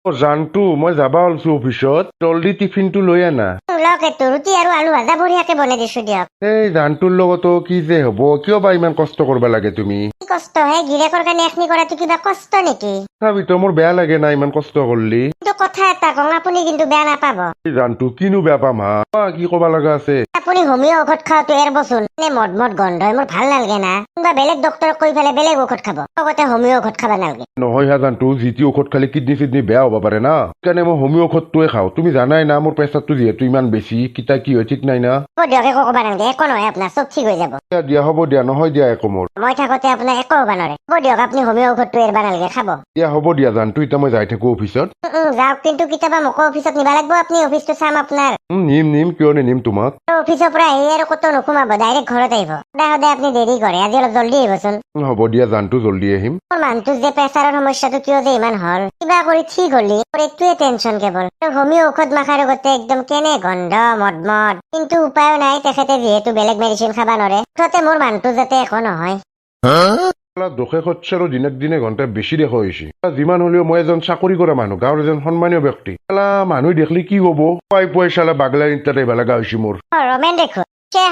জানটো মই যাবা ওলছো অফিসত জলদি টিফিনটো লৈ আনা। লগেতো ৰুটি আৰু আলু ভাজা বঢ়িয়াকে বনাই দিছো দিয়ক। এই জানটোৰ লগতো কি যে হব, কিয় বা ইমান কষ্ট কৰবা লাগে তুমি? কি কষ্ট হে, গিৰেকৰ কাৰণে এখনি কৰাটো কিবা কষ্ট নেকি? তথাপিতো মোৰ বেয়া লাগে না ইমান কষ্ট করলি। কিন্তু কথা এটা কওঁ, আপুনি কিন্তু বেয়া নাপাব। জানটো কিনো বেয়া পাম হা, কি কবা লগা আছে? আপুনি হোমিও ঔষধ খাওঁতো এৰবচোন। এনে মদ গন্ধই মোৰ ভাল নালাগে না। কোনোবা বেলেগ ডক্তৰক কৈ পেলাই বেলেগ ঔষধ খাব, লগতে হোমিও ঔষধ খাব নালাগে। নহয় হা জানটো, যিটি ঔষধ খালে কিডনি চিডনি বেয়া হ'ব পাৰে না, সেইকাৰণে মই হোমিও ঔষধটোৱে খাওঁ। তুমি জানাই না মোৰ প্ৰেচাৰটো যিহেতু ইমান বেছি, কিতা কি হয় ঠিক নাই না। হ'ব দিয়ক, একো ক'ব নালাগে, একো নহয়, আপোনাৰ চব ঠিক হৈ যাব। দিয়া হ'ব দিয়া, নহয় দিয়া একো মোৰ। মই থাকোতে আপোনাৰ একো হ'ব নোৱাৰে। হ'ব দিয়ক, আপুনি হোমিও ঔষধটো এৰবা নালাগে, খাব। দিয়া হ'ব দিয়া জানটো, এতিয়া মই যাই থাকো অফিসত। যাওক, কিন্তু কেতিয়াবা মোকো অফিচত নিবা লাগিব। আপুনি অফিচটো চাম আপোনাৰ। নিম কিয় নিম তোমাক। অফিচৰ পৰা আহি আৰু ক'তো নোসোমাব, ডাইৰেক্ট ঘৰত আহিব। সদায় আপুনি দেৰি কৰে, আজি অলপ জল্দি আহিবচোন। হ'ব দিয়া জানটো, জল্দি আহিম। মোৰ মানুহটোৰ যে প্ৰেচাৰৰ সমস্যাটো কিয় যে ইমান হল, কিবা কৰি ঠিক হলি মোৰ এইটোৱে টেনচন কেৱল। হোমিও ঔষধ মাখাৰ আগতে একদম কেনে গন্ধ মদ, কিন্তু উপায়ো নাই, তেখেতে যিহেতু বেলেগ মেডিচিন খাবা নৰে। মুঠতে মোৰ মানুহটো যাতে একো নহয়। দোষে সচ্ছাৰো দিনক দিনে ঘণ্টা বেছি দেখা হৈছে। যিমান হলেও মই এজন চাকৰি কৰা মানুহ, গাঁৱৰ এজন সন্মানীয় ব্যক্তি। মানুহ দেখলি কি কব, পুৱাই চালা বাগলা ইণ্টাত আহিব লগা হৈছে মোৰ। ৰমেন দেখো,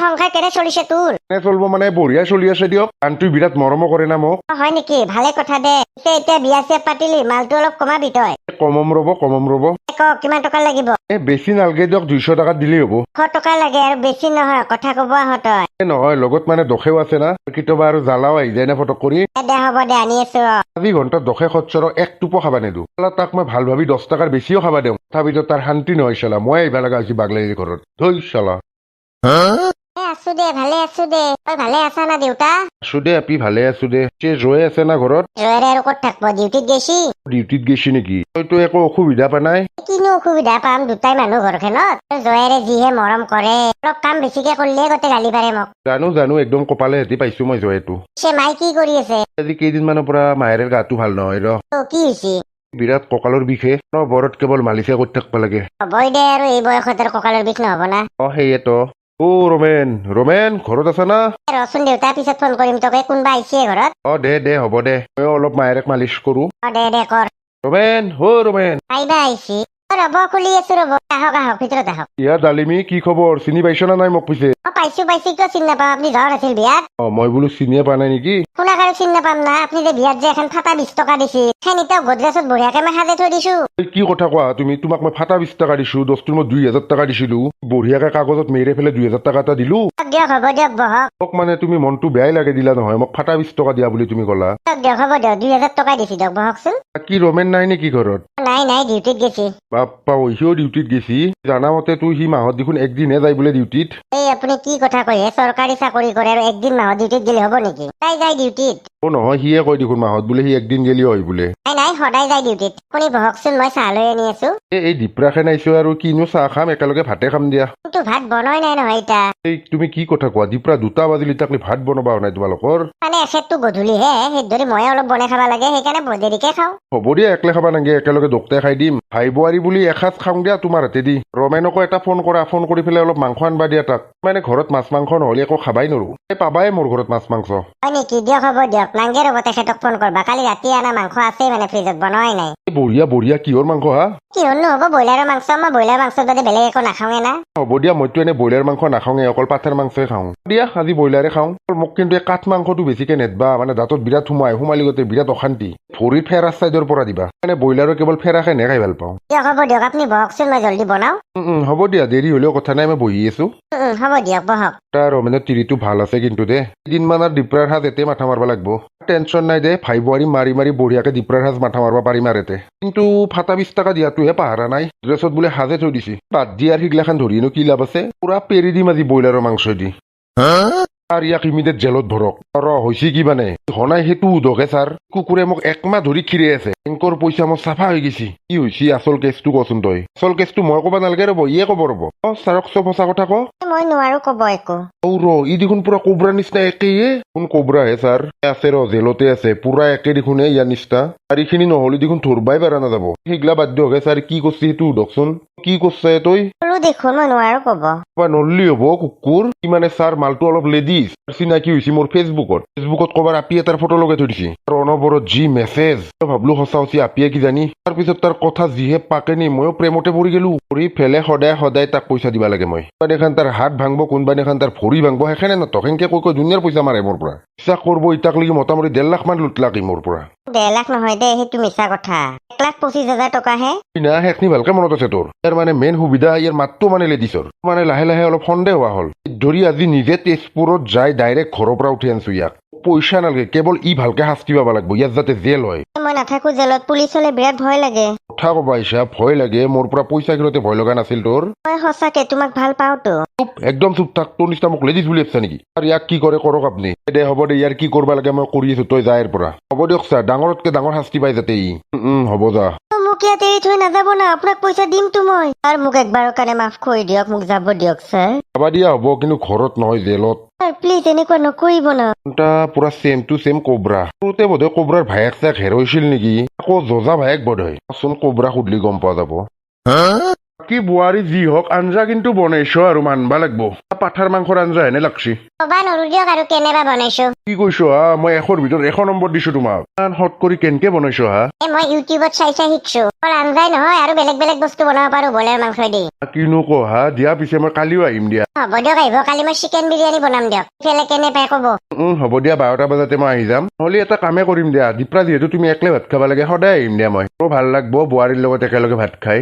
সংসাৰ কেনে চলিছে তোৰ? এনে চলব মানে বঢ়িয়া চলি আছে দিয়ক। আনটো বিৰাট মৰমো কৰে না মোক। হয় নেকি? ভালে কথা দে। এতিয়া বিয়া চিয়া পাতিলি, মালটো অলপ কমাবি তই। কমম ৰব। কিমান টকা লাগিব? বেছি নালগে দিয়ক, 200 টকাত দিলেই হ'ব। 100 টকা লাগে, আৰু বেছি নহয়, কথা কব আহ তই। নহয়, লগত মানে দখেও আছে না, কেতিয়াবা আৰু জ্বালাও আহি যায় না ফটক কৰি। দে হ'ব দে, আনি আছো। আজি ঘণ্টাত দখে সচ্ছৰক এক টোপো খাবা নেদো। তাক মই ভাল ভাবি 10 টকাৰ বেছিও খাবা দিওঁ, তথাপিতো তাৰ শান্তি নহয় চালা। মই আহিব লগা হৈছে বাগলাইৰ ঘৰত। ধৈ চালা। আছো দে, ভালে আছো দে। তই ভালে আছা না দেউতা? আছো দে আপি, ভালে আছো দে। জয়ে আছে না ঘৰত? জয়েৰে আৰু ক'ত থাকব, ডিউটিত গেছি। ডিউটিত গেছি নেকি? তইতো একো অসুবিধা পা নাই? কিনো অসুবিধা পাম, দুটাই মানুহ ঘৰখনত। জয়েৰে যিহে মৰম কৰে, অলপ কাম বেছিকে কৰিলে গোটেই গালি পাৰে মোক। জানো একদম কপালে হেতি পাইছো মই জয়েটো। মাই কি কৰি আছে? আজি কেইদিনমানৰ পৰা মায়েৰ গাটো ভাল নহয় ৰ। কি হৈছে? বিৰাট কঁকালৰ বিষে, বৰত কেৱল মালিচে কৰি থাকিব লাগে। হ'বই দে, আৰু এই বয়সত আৰু কঁকালৰ বিষ নহব না। সেয়েতো। ৰমেন ঘৰত আছা না? ৰচোন দেউতা, পিছত ফোন কৰিম তোকে। কোনবা আহিছে ঘৰত? দে হ'ব দে, মই অলপ মায়েৰক মালিচ কৰো। দে কৰ। ৰমেন আহিবা আহিছি। ৰব, খুলি আছো ৰব। আহক ভিতৰত আহক। ইয়া ডালিমি, কি খবৰ? চিনি পাইছ না নাই মোক পিছে? পাইছো, কিয় চিনি নাপাম? আপুনি ঘৰত আছিল বিয়াত? মই বোলো চিনিয়ে পোৱা নাই নেকি? শুনাক আৰু চিনি নাপাম না? আপুনি যে বিয়াত যে এখন ফাটা 20 টকা দিছিল, সেনিটাও গডৰেজত বঢ়িয়াকে মই সাজে থৈ দিছো। কি কথা কোৱা তুমি? তোমাক মই ফাটা 20 টকা দিছো, দস্তুৰ মই 2000 টকা দিছিলো। বঢ়িয়াকে কাগজত মেৰে ফেলে 2000 টকা এটা দিলো। দিয়ক, হ'ব দিয়ক, বহক। মোক মানে তুমি মনটো বেয়াই লাগে দিলা নহয়, মোক ফাটা 20 টকা দিয়া বুলি তুমি ক'লা। দিয়ক, হ'ব দিয়ক, 2000 টকাই দিছি দিয়ক, বহকচোন। কি ৰমেন নাই নেকি ঘৰত? নাই, ডিউটিত গেছি। বাপ্পা, সিও ডিউটিত গেছি? জানা মতে সি মাহত দেখোন একদিনহে যায় বোলে ডিউটিত। এই আপুনি কি কথা কয়? চৰকাৰী চাকৰি কৰে আৰু একদিন মাহত ডিউটিত গেলে হ'ব নেকি? তাই যায় ডিউটিত। নহয়, সিয়ে কয় দেখোন মাহত বোলে সি একদিন গেলি হয় বোলে। নাই, সদায় যায় ডিউটিত। আপুনি বহকচোন, মই চাহ লৈ আনি আছো। এই দিপ্ৰাখে নাইছো আৰু কিনো চাহ খাম, একেলগে ভাতে খাম দিয়া। কিন্তু ভাত বনোৱাই নাই নহয় এতিয়া। এই তুমি কি কথা কোৱা? দিপ্ৰা 2টা বাজিলি তাকলি ভাত বনাবা নাই তোমালোকৰ? মানে এখেতটো গধূলিহে, সেই ধৰি মই অলপ বনাই খাব লাগে, সেইকাৰণে দেৰিকে খাওঁ। হ'ব দিয়া, একলে খাবা নাগে, একেলগে দোকটাই খাই দিম। ভাই বোৱাৰী বুলি এসাঁজ খাওঁ দিয়া তোমাৰ হাতে দি। ৰমেনকো এটা ফোন কৰি পেলাই অলপ মাংস আনবা দিয়া তাক। মানে ঘৰত মাছ মাংস নহলে একো খাবাই নৰো। পাবাই মোৰ ঘৰত মাছ মাংস। হয় নেকি? দিয়ক, হ'ব দিয়ক, নাংগে ৰ'ব, তেখেতক ফোন কৰবা। কালি ৰাতি আনা মাংস আছেই মানে ফ্ৰিজত, বনোৱাই নাই। বঢ়িয়া, কিহৰ মাংস হা? কিহৰ নহ'ব, ব্ৰইলাৰৰ মাংস। মই ব্ৰইলাৰ মাংসৰ বাদে বেলেগ একো নাখাওঁৱে না। হ'ব দিয়া, মইতো এনে ব্ৰইলাৰ মাংস নাখাওঁৱে, অকল পাঠাৰ মাংসই খাওঁ। দিয়া আজি ব্ৰইলাৰে খাওঁ। মোক কিন্তু এই কাঠ মাংসটো বেছিকে নেদবা, মানে দাঁতত বিৰাট সোমালি গতে বিৰাট অশান্তি। ভৰিৰ ফেৰাৰ চাইডৰ পৰা দিবা। মানে ব্ৰইলাৰৰ কেৱল ফেৰাখে খাই ভাল পাওঁ। দিয়ক, হ'ব দিয়ক, আপুনি বহকচোন, মই জল্দি বনাওঁ। হ'ব দিয়া, দেৰি হলেও কথা নাই, মই বহি আছো। হ'ব দিয়ক, বহক। তাৰ ৰমেনৰ তিৰিটো ভাল আছে কিন্তু দে। কেইদিনমান আৰু দিপ্ৰাৰ সাজ এতে মাথা মাৰবা লাগব। টেনচন নাই দে, ভাই বোৱাৰী মাৰি বঢ়িয়াকে দিপ্ৰাৰ সাজ মাথা মাৰবা পাৰিম আৰু এতে। কিন্তু ফাটা 20 টকা দিয়াটোহে পাহৰা নাই। ড্ৰেছত বোলে সাজে থৈ দিছি। বাদ দি আৰু সিগিলাখান ধৰিনো কি লাভ আছে? পুৰা পেৰি দিম আজি ব্ৰইলাৰৰ মাংস দি। আৰু ইয়াক ইমিডিয়েট জেলত ধৰক। হৈছে কি মানে হনাই সেইটো উদকে ছাৰ। কুকুৰে মোক একমাহ ধৰি খিৰে আছে। বেংকৰ পইচা মোৰ চাফা হৈ গৈছি। কি হৈছে আচল কেছটো কচোন তই? আচল কেছটো মই ক'বা নালাগে ৰ'ব, ইয়ে ক'ব ৰ'ব। ছাৰক চব সঁচা কথা ক। মই নোৱাৰো ক'ব একো। ই দেখোন পুৰা কোবৰা নিচিনা একেয়ে। কোন কোবৰাহে ছাৰ? আছে জেলতে আছে, পুৰা একে দেখোন ইয়াৰ নিচিনা। আৰু এইখিনি নহ'লে দেখোন ধৰবাই পাৰা নাযাব। সেইগিলা বাদ দিয়ক ছাৰ, কি কৰছি সেইটো সুধকচোন। কি কৰছে তই? কলো দেখোন মই নোৱাৰো কব বা নল্লি হ'ব কুকুৰ কি মানে ছাৰ মালটো অলপ লেডিজ চিনাকি হৈছে মোৰ ফেচবুকত কবাৰ আপি এটাৰ ফটো লগাই থৈ দিছে আৰু অনবৰত যি মেছেজ ভাবলো সঁচা সঁচি আপিয়ে কি জানি তাৰপিছত তাৰ কথা যিহে পাকে নি ময়ো প্ৰেমতে পৰি গেলো পৰি ফেলে সদায় তাক পইচা দিবা লাগে মই কোনবা এখন তাৰ হাত ভাঙব কোনবা এখন তাৰ ভৰি ভাঙব সেইখনে নতক সেনকে কৈ দুনিয়াৰ পইচা মাৰে মোৰ পৰা বিশ্বাস কৰব ইটাক লাগি মোটামুটি 1.5 লাখ মান লুটলাকি মোৰ পৰা 1.5 লাখ নহয় দে সেইটো মিছা কথা 1,25,000 টকাহে না সেইখিনি ভালকে মনত আছে তোৰ ইয়াৰ মানে মেইন সুবিধা ইয়াৰ মাতটো মানে লেডিছৰ মানে লাহে অলপ সন্দেহ হোৱা হ'ল ধৰি আজি নিজে তেজপুৰত যাই ডাইৰেক্ট ঘৰৰ পৰা উঠি আনছো ইয়াক পইচা নালাগে কেৱল ই ভালকে শাস্তি পাব লাগিব ইয়াত যাতে জেল হয় মই নাথাকো জেলত পুলিচ হলে বিৰাট ভয় লাগে কথা কবা ইছা ভয় লাগে মোৰ পৰা পইচা কিনোতে ভয় লগা নাছিল তোৰ মই সঁচাকে তোমাক ভাল পাওতো একদম চুপ থাক তোৰ নিচিনা মোক লেডিজ বুলি ভাবছা নেকি আৰু ইয়াক কি কৰে কৰক আপুনি দে হ'ব দে ইয়াৰ কি কৰিব লাগে মই কৰি আছো তই যায়ৰ পৰা হ'ব দিয়ক ছাৰ ডাঙৰতকে ডাঙৰ শাস্তি পাই যাতে ই হ'ব যা মোক ইয়াত এৰি থৈ নাযাব না আপোনাক পইচা দিমতো মই আৰু মোক একবাৰৰ কাৰণে মাফ কৰি দিয়ক মোক যাব দিয়ক ছাৰ যাবা দিয়া হ'ব কিন্তু ঘৰত নহয় জেলত ছাৰ প্লিজ এনেকুৱা নকৰিব না এটা পুৰা চেম টু চেম কোবৰা সৰুতে বোধহয় কোবৰাৰ ভায়েক চায়েক হেৰাইছিল নেকি আকৌ জজা ভায়েক বোধহয় চোন কোবৰা সুধলি গম পোৱা যাব কি বোৱাৰী যি হওক আঞ্জা কিন্তু বনাইছ আৰু মানবা লাগব পাঠাৰ মাংসৰ আঞ্জা হেনে লাগছি কবা নৰো দিয়ক আৰু কেনেবা বনাইছো কি কৈছো হা মই 100ৰ ভিতৰত 100 নম্বৰ দিছো তোমাক ইমান হট কৰি কেনকে বনাইছো হা মই ইউটিউবত চাই শিকছো অকল আঞ্জাই নহয় আৰু বেলেগ বস্তু বনাব পাৰো বলেৰ মাংস দি কিনো কো হা দিয়া পিছে মই কালিও আহিম দিয়া হ'ব দিয়ক আহিব কালি মই চিকেন বিৰিয়ানী বনাম দিয়ক ইফালে কেনে পাই কব হ'ব দিয়া 12টা বজাতে মই আহি যাম নহলে এটা কামে কৰিম দিয়া দীপৰা যিহেতু তুমি একলে ভাত খাব লাগে সদায় আহিম দিয়া মই ভাল লাগব বোৱাৰীৰ লগত একেলগে ভাত খাই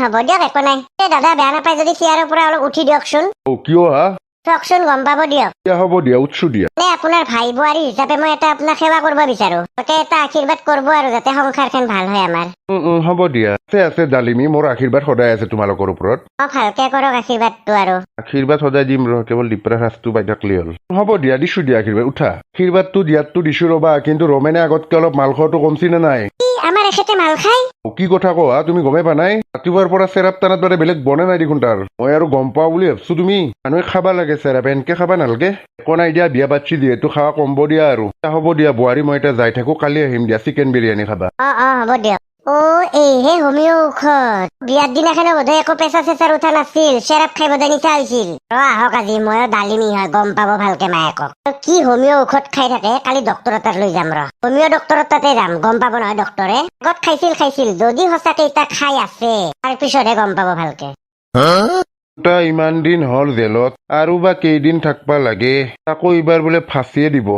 হ'ব দিয়ক একো নাই দাদা বেয়া নাপায় যদি চেয়াৰৰ পৰা অলপ উঠি দিয়কচোন কিয় হা চকচোন গম পাব দিয়ক হ'ব দিয়া উৎসু দিয়া আপোনাৰ ভাই বোৱাৰী হিচাপে মই এটা আপোনাক সেৱা কৰিব বিচাৰো তাতে এটা আশীৰ্বাদ কৰিব আৰু যাতে সংসাৰখন ভাল হয় আমাৰ হ'ব দিয়া আছে ডালিমি মোৰ আশীৰ্বাদ সদায় আছে তোমালোকৰ ওপৰত ভালকে কৰক আশীৰ্বাদটো আৰু আশীৰ্বাদ সদায় দিম ৰ কেৱল দীপৰা সাজটো পাই থাকলি হ'ল হ'ব দিয়া দিছো দিয়া আশীৰ্বাদ উঠা আশীৰ্বাদটো দিয়াতটো দিছো ৰবা কিন্তু ৰমেনে আগতকে অলপ মাল খোৱাটো কমছি নে নাই আমাৰ এখেতে মাল খাই কি কথা কোৱা তুমি গমেই পা নাই ৰাতিপুৱাৰ পৰা চেৰাপ টানাত বাৰে বেলেগ বনে নাই দেখোন তাৰ মই আৰু গম পাওঁ বুলি ভাবছো তুমি মানুহে খাবা লাগে চেৰাপ এনকে খাবা নালাগে একো নাই দিয়া বিয়া পাতছি যিহেতু খাৱা কমব দিয়া আৰু হ'ব দিয়া বোৱাৰী মই এতিয়া যাই থাকো কালি আহিম দিয়া চিকেন বিৰিয়ানী খাবা হ'ব দিয়ক এইহে হোমিও ঔষধ বিয়াৰ দিনাখনে বোধহয় একো পেচা চেচাৰ উঠা নাছিল চেৰাপ খাই বোধহয় নিচা হৈছিল আহক আজি ময়ো ডালিমি হয় গম পাব ভালকে মায়েকক কি হোমিও ঔষধ খাই থাকে কালি ডক্টৰ তাত লৈ যাম হোমিও ডক্টৰৰ তাতে যাম গম পাব নহয় ডক্টৰে আগত খাইছিল যদি সঁচাকে এতিয়া খাই আছে তাৰ পিছতহে গম পাব ভালকে ইমান দিন হল জেলত আৰু বা কেইদিন থাকবা লাগে তাকো এইবাৰ বোলে ফাঁচিয়ে দিব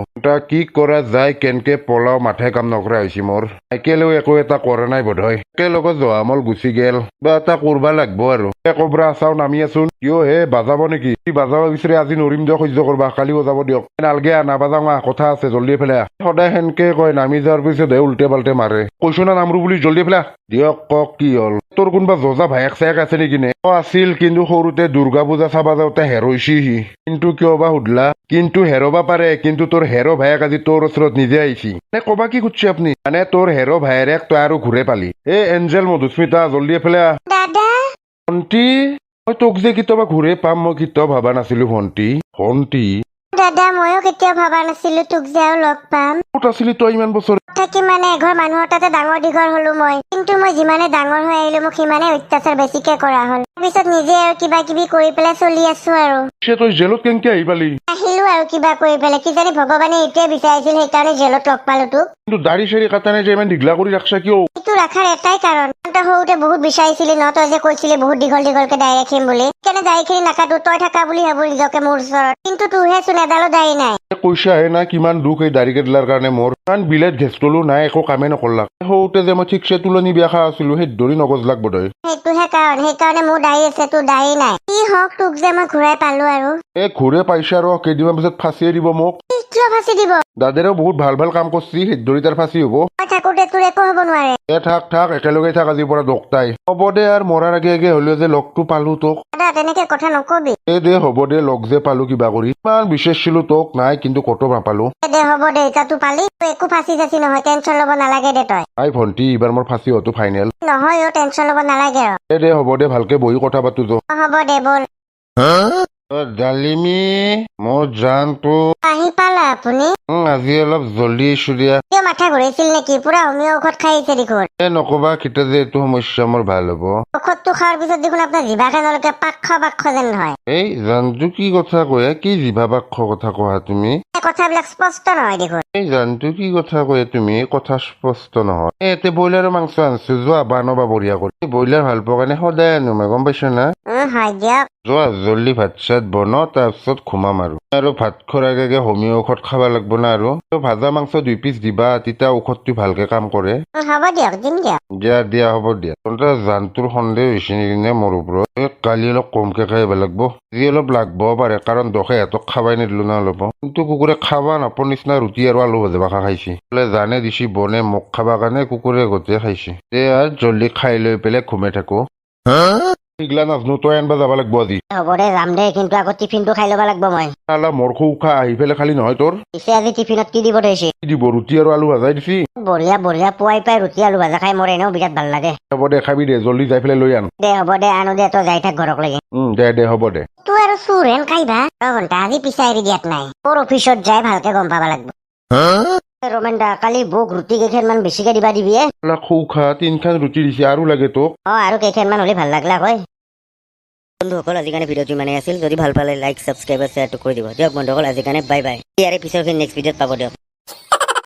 কি কৰা যায় কেনকে পলাও মাথাই কাম নকৰা হৈছে মোৰ একেলেও একো এটা কৰা নাই বোধহয় একেলগত জহামল গুচি গেল বা এটা কৰবা লাগব আৰু কবৰা আচাও নামি আছোন কিয় হে বাজাব নেকি বাজাব বিচাৰি আজি নৰিম দিয়ক সহ্য কৰবা কালিও যাব দিয়ক নালগে নাবাজাও কথা আছে জল্দি ফেলে সদায় সেনকে কয় নামি যোৱাৰ পিছত উল্টে পাল্টে মাৰে কৈছো না নামৰো বুলি জল্দি ফেলা দিয়ক কক কি হল তোৰ কোনবা জজা ভায়েক চায়েক আছে নেকি নে আছিল কিন্তু সৰুতে দুৰ্গা পূজা চাবা যাওঁতে হেৰৈছি সি কিন্তু কিয় বা সুধলা কিন্তু হেৰবা পাৰে কিন্তু তোৰ হেৰ ভায়েক আজি তোৰ ওচৰত নিজে আহিছি কবা কি খুঁজছি আপুনি মানে তোৰ হেৰ ভায়েৰেক তই আৰু ঘূৰে পালি এঞ্জেল মধুস্মিতা জল্দি ফেলে দাদা ভণ্টি মই তোক যে কেতিয়াবা ঘূৰে পাম মই কেতিয়াও ভাবা নাছিলো ভণ্টি দাদা ময়ো কেতিয়াও ভাবা নাছিলো তোক যে আৰু লগ পাম ক'ত আছিলি তই ইমান বছৰ থাকি মানে এঘৰ মানুহৰ তাতে ডাঙৰ দীঘল হলো মই কিন্তু মই যিমানে ডাঙৰ হৈ আহিলো মোক সিমানে অত্যাচাৰ বেছিকে কৰা হ'ল তাৰপিছত নিজে আৰু কিবা কিবি কৰি পেলাই চলি আছো আৰু তই জেলত কেনকে আহি পালি আহিলো আৰু কিবা কৰি পেলাই কিজানি ভগৱানে এইটোৱে বিচাৰিছিল সেইকাৰণে জেলত লগ পালো তোক কিন্তু দাড়ি চাৰি কাটা নাই যে ইমান দীঘলা কৰি ৰাখছা কিয় এইটো ৰাখাৰ এটাই কাৰণ তই সৰুতে বহুত বিচাৰিছিলি ন তই যে কৈছিলি বহুত দীঘলকে দাড়ি ৰাখিম বুলি সেইকাৰণে দাড়িখিনি নাকাটো তই থাকা বুলি ভাবো নিজকে মোৰ ওচৰত কিন্তু তোৰহে চোন এডালো দাড়ি নাই কৈছাহে না কিমান দুখ এই দাড়ি কেইডালৰ কাৰণে মোৰ কাৰণ বিলেত ঘেচতলো নাই একো কামে নকৰলাক সৰুতে যে মই ঠিকছে তুলনি বিয়া খা আছিলো সেই দৰি নগজলাক বোধহয় সেইটোহে সেইকাৰণে মোৰ দাড়ি আছে তোৰ দাড়ি নাই কি হওক তোক যে মই ঘূৰাই পালো আৰু ঘূৰে পাইছা আৰু কেইদিনমান পিছত ফাঁচিয়ে দিব মোক কিয় ফাঁচি দিব দাদেৰেও বহুত ভাল কাম কৰছি সেই দৰি তাৰ ফাঁচি হব মই থাকোতে তোৰ একো হব নোৱাৰে থাক একেলগে থাক আজিৰ পৰা দকতাই হ'ব দে আৰু মৰাৰ আগে হলেও যে লগটো পালো তোক দাদা তেনেকে কথা নকবি দে হ'ব দে লগ যে পালো কিবা কৰি ইমান বিচাৰিছিলো তোক নাই কিন্তু কতো নাপালো দে হ'ব দে এতিয়া তোৰ পালি একো ফাঁচি চাচি নহয় টেনচন ল'ব নালাগে দে তই আই ভণ্টি এইবাৰ মোৰ ফাঁচি হতো ফাইনেল নহয় টেনচন ল'ব নালাগে দে হ'ব দে ভালকে বহি কথা পাতো তো হ'ব দে বল ডালিমি মোৰ জানটো আহি পালা আপুনি আজি অলপ জল্দি আহিছো দিয়া কিয় মাথা ঘূৰাইছিল নেকি পুৰা হোমিও ঔষধ খাই আহিছে দেখোন নকবা কেতিয়া যে এইটো সমস্যা মোৰ ভাল হব ঔষধটো ভাতটো খাওয়ার পিছত দেখুন আপনার জিভাকে নলকে পাক্ষ যেন হয় এই জানটো কি কথা কয়ে কি জিভা বাক্য কথা কোৱা তুমি কথাবিলাক স্পষ্ট নহয় দেখোন এই জানটো কি কথা কয়ে তুমি কথা স্পষ্ট নহয় এতে ব্ৰইলাৰৰ মাংস আনছো যোৱা বানবা বঢ়িয়া কৰি ব্ৰইলাৰ ভাল পোৱা কাৰণে সদায় আনো মই গম পাইছা না হয় দিয়ক যোৱা জল্দি ভাত চাত বনাও তাৰপিছত ঘুমাম আৰু ভাত খোৱাৰ আগে হোমিঅ ঔষধ খাব লাগব না আৰু ভাজা মাংস 2 পিচ দিবা তেতিয়া ঔষধটো ভালকে কাম কৰে হ'ব দিয়ক দিম দিয়ক দিয়া হ'ব দিয়া তহঁতৰ জানটোৰ সন্দেহ হৈছে নেকি নে মোৰ ওপৰত কালি অলপ কমকে খাই আহিব লাগব যি অলপ লাগবও পাৰে কাৰণ দখে সিহঁতক খাবাই নিদিলো না অলপ কিন্তু কুকুৰে খাবা নাপৰ নিচিনা ৰুটি আৰু আলু ভাজি ভাষা খাইছে বোলে জানে দিছি বনে মোক খাবা কাৰণে কুকুৰে গোটেই খাইছে জল্দি খাই লৈ পেলাই ঘুমাই থাকো সিগলা নাজনো তই আনবা যাব লাগব আজি হ'ব দে যাম দে কিন্তু আকৌ টিফিনটো খাই ল'ব লাগব মই আলা মোৰ খা আহি পেলাই খালি নহয় তোৰ পিছে আজি টিফিনত কি দিব থৈছে কি দিব ৰুটি আৰু আলু ভাজাই দিছি বঢ়িয়া পুৱাই পাই ৰুটি আলু ভাজা খাই মোৰ এনেও বিৰাট ভাল লাগে হ'ব দে খাবি দে জল্দি যাই পেলাই লৈ আন দে হ'ব দে আনো দে তই যাই থাক ঘৰক লাগি দে হ'ব দে তোৰ আৰু চুৰ হেন খাইবা ঘণ্টা আজি পিছাই এৰি দিয়াত নাই তোৰ অফিচত যাই ভালকে গম পাব লাগব ৰমেন দা কালি বৌক ৰুটি কেইখনমান বেছিকে দিবা দিবি খা 3খান ৰুটি দিছে আৰু লাগে তোক আৰু কেইখনমান হলে ভাল লাগলা হয় বন্ধুসকল আজি কাৰণে ভিডিঅ'টো ইমানেই আছিল যদি ভাল পালে লাইক ছাবস্ক্ৰাইব আৰু শ্বেয়াৰটো কৰি দিব দিয়ক বন্ধুসকল আজি কাৰণে বাই বাই ইয়াৰে পিছৰখিনি নেক্সট ভিডিঅ'ত পাব দিয়ক